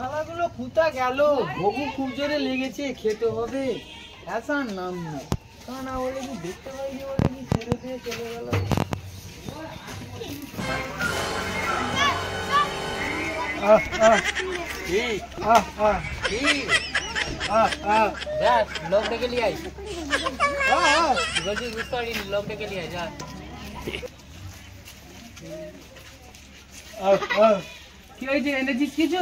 শালাগুলো কোথা গেল? ভোগু খুব জোরে লেগেছে, খেতে হবে। আসার নাম নেই। তা না বলে কি দেখতে পাইনি বলে কি ছেড়ে দিয়ে চলে গেল। लोग के लिए आई लोग के लिए जा কি হয়েছে? এনেছিস কিছু?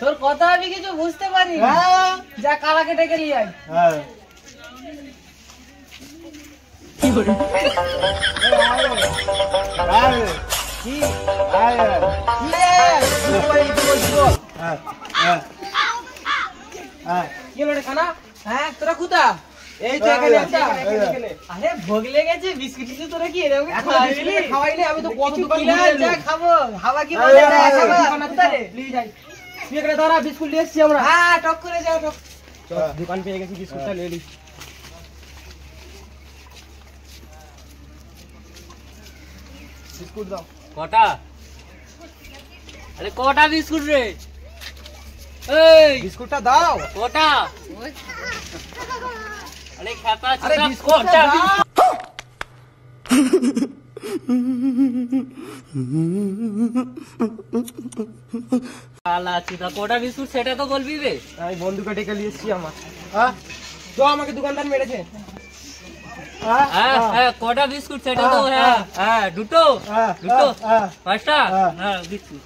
তোর কথা আমি কিছু বুঝতে পারি যা কালাকে ডেকে নিয়ে আয়। কি করে তোরা কোথা? এই তো এখানে। আরে ভোগ লেগেছে বিস্কুট কিছু তোরা কি এরকম খাওয়াইলে? আমি তো কত দোকান খাবো হাওয়া কি তুই এখানে দাঁড়া, বিস্কুট নিয়ে এসছি আমরা। হ্যাঁ টক করে যাও টক। দোকান পেয়ে গেছি, বিস্কুটটা নিয়ে নি। বিস্কুট দাও। কটা? আরে কটা বিস্কুট রে? এই বিস্কুটটা দাও। কটা? আরে খাতা আরে ছোটা বিস্কুটটা কটা? দাও। আলা ছোটা কটা বিস্কুট সেটা তো বলবি রে। আমি বন্ধুকে ডেকে নিয়ে এসছি আমার। তো আমাকে দোকানদার মেরেছে। হ্যাঁ কটা বিস্কুট সেটা তো হ্যাঁ দুটো দুটো পাঁচটা হ্যাঁ বিস্কুট।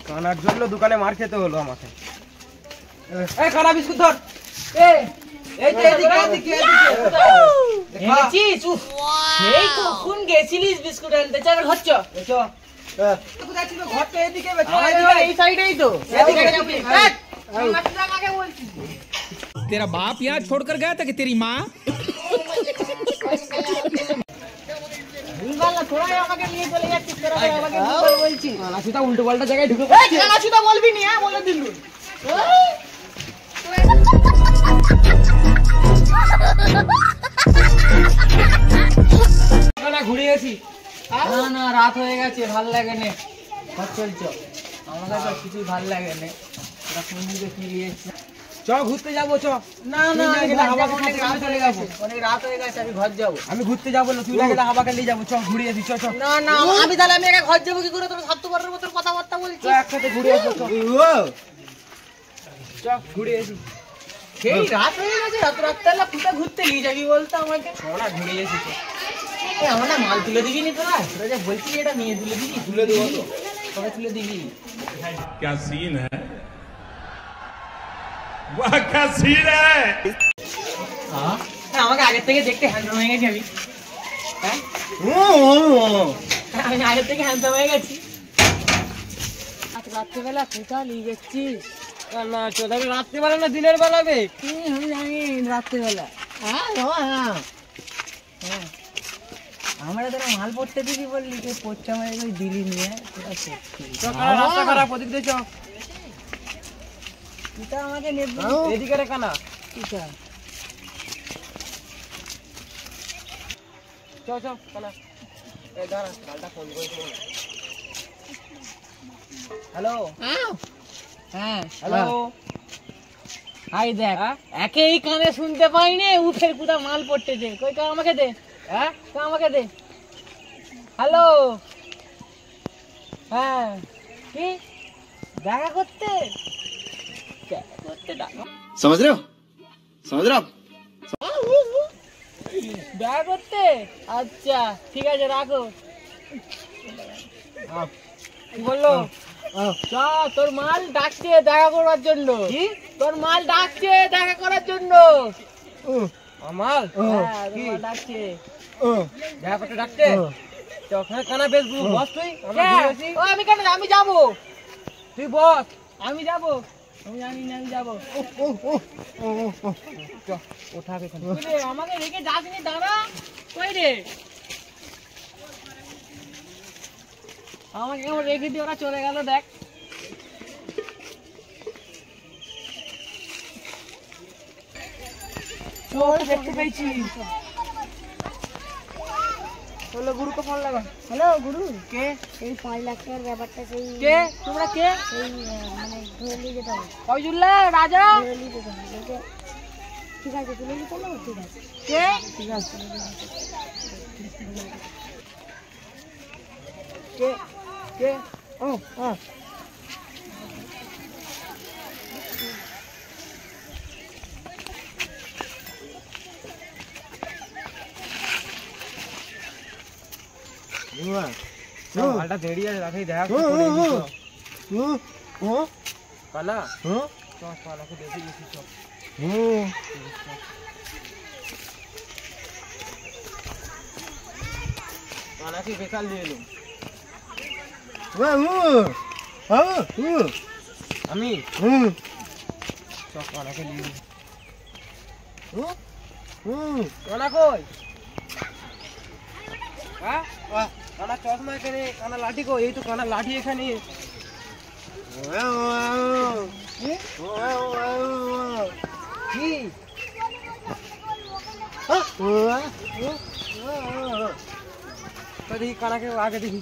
কানার জন্য দোকানে মার খেতে হলো আমাকে। এই কানা বিস্কুট ধর। এই তো এদিকে এদিকে এনেছিস? এই কখন গেছিলিস বিস্কুট আনতে? চল ঘর চ। এসো। কোথায় ছিল? ঘরটা এদিকে এই সাইডেই তো। तेरा बाप यहाँ छोड़कर गया था कि तेरी माँ? ভুলভাল না তোরাই আমাকে নিয়ে চলে যাচ্ছিস, তোরা আমাকে ভুলভাল বলছিস। কানাচুদা উল্টো পাল্টা জায়গায় ঢুকে এই পড়ছে। কানাচুদা বলবি নি, হ্যাঁ বলে দিলু। কানা ঘুরে গেছি। না না রাত হয়ে গেছে, ভাল লাগে না। ঘর চলছ, আমাকে তো কিছু ভাল লাগে না। তোরা কোন দিকে ফিরিয়ে এসছিস? চ ঘুরতে যাবো চ। না না আমি গেলে ঘর হাওয়া যাবো, খেতে অনেক রাত চলে হয়ে যাবো। গেছে, অনেক রাত হয়ে গেছে, আমি ঘর যাবো। আমি ঘুরতে যাবো না, তুই না গেলে হাওয়া খেলে যাবো। চ ঘুরে আসি, চ চ। না না আমি তাহলে আমি একা ঘর যাবো কি করে? তোর স্বার্থপরের মতো কথাবার্তা চ বলছিস। একসাথে ঘুরে আসবো। চ চ ঘুরে আসি। সেই রাত হয়ে গেছে, রাত রাতবেলা কোথায় ঘুরতে নিয়ে যাবি বলতো আমাকে? ওরা ঘুরে আসি। আমার না মাল তুলে দিবি নি তোরা? তোরা যে বলছিলি এটা নিয়ে তুলে দিবি? তুলে দেবো তো। কবে তুলে দিবি? क्या सीन है? वाह क्या सीन है? হ্যাঁ আমাকে আগের থেকে দেখতে হ্যান্ডসাম হয়ে গেছি আমি। হ্যাঁ আমি আগের থেকে হ্যান্ডসাম হয়ে গেছি। রাত্রিবেলা কোথায় নিয়ে যাচ্ছিস? না চোদা, রাত্রিবেলা না দিনের বেলা বে? আমি জানি রাত্রিবেলা। হ্যাঁ হ্যাঁ আমরা তোরা মাল পড়তে দিবি বললি, তুই পড়ছে আমার ওই দিলি নিয়ে তোরা সত্যি। চ কানা, রাস্তা খারাপ, ওদিক দিয়ে চ। তুই তো আমাকে নেবি। এদিকে রে কানা। তুই চ চ কানা। এই দাঁড়া, গালটা ফোন করেছে। হ্যালো হ্যাঁ হ্যালো। হাই দেখ, একেই কানে শুনতে পাইনি, উঠের কোথা মাল পড়তেছে। কই তো আমাকে দে, হ্যাঁ তো আমাকে দে। হ্যালো হ্যাঁ কি দেখা করতে? দেখা করতে ডাকা? समझ रहे हो आप? দেখা করতে? আচ্ছা ঠিক আছে রাখো। কি বললো? তোর মাল ডাকছে দেখা করার জন্য। তোর মাল ডাকছে দেখা করার জন্য। আমার হ্যাঁ তোর মাল ডাকছে। দেখা করতে ডাকতে। তো ওখানে কানা বেশ বস তুই। আমরা ঘুরে আসি। ও আমি কেন? আমি যাবো। তুই বস। আমি যাবো। আমি জানি না, আমি যাবো। চ ওঠা এখানে। তুই রে, আমাকে রেখে যাসনি, দাঁড়া। কই রে? আমাকে কেমন রেখে দিয়ে ওরা চলে গেল দেখ। দেখতে পেয়েছি। হলো গুরুকে ফোন লাগা। হ্যালো গুরু, কে? এই 5 লাখ টাকার ব্যাপারটা সেই কে? তোমরা কে? সেই মানে ধরে নিয়ে যেতে হবে, ফয়জুল্লাহ রাজা। ধরে নিয়ে যেতে হবে। বলছে, ঠিক আছে তুলে নিতে পারবো, ঠিক আছে। কে? ঠিক আছে কে? কে? ও হ্যাঁ। মালটা দেরি আছে, রাখি দেখা কালা। চল কালাকে দেখে গেছি। চল কালাকে বেকার নিয়ে এলো। আমি চল কালাকে নিয়ে এলো। কানা কই? হ্যাঁ কানা চশমা এখানে, কানা লাঠি কই? এই তো কানা লাঠি এখানে। কি? দেখি কানাকে আগে দেখি।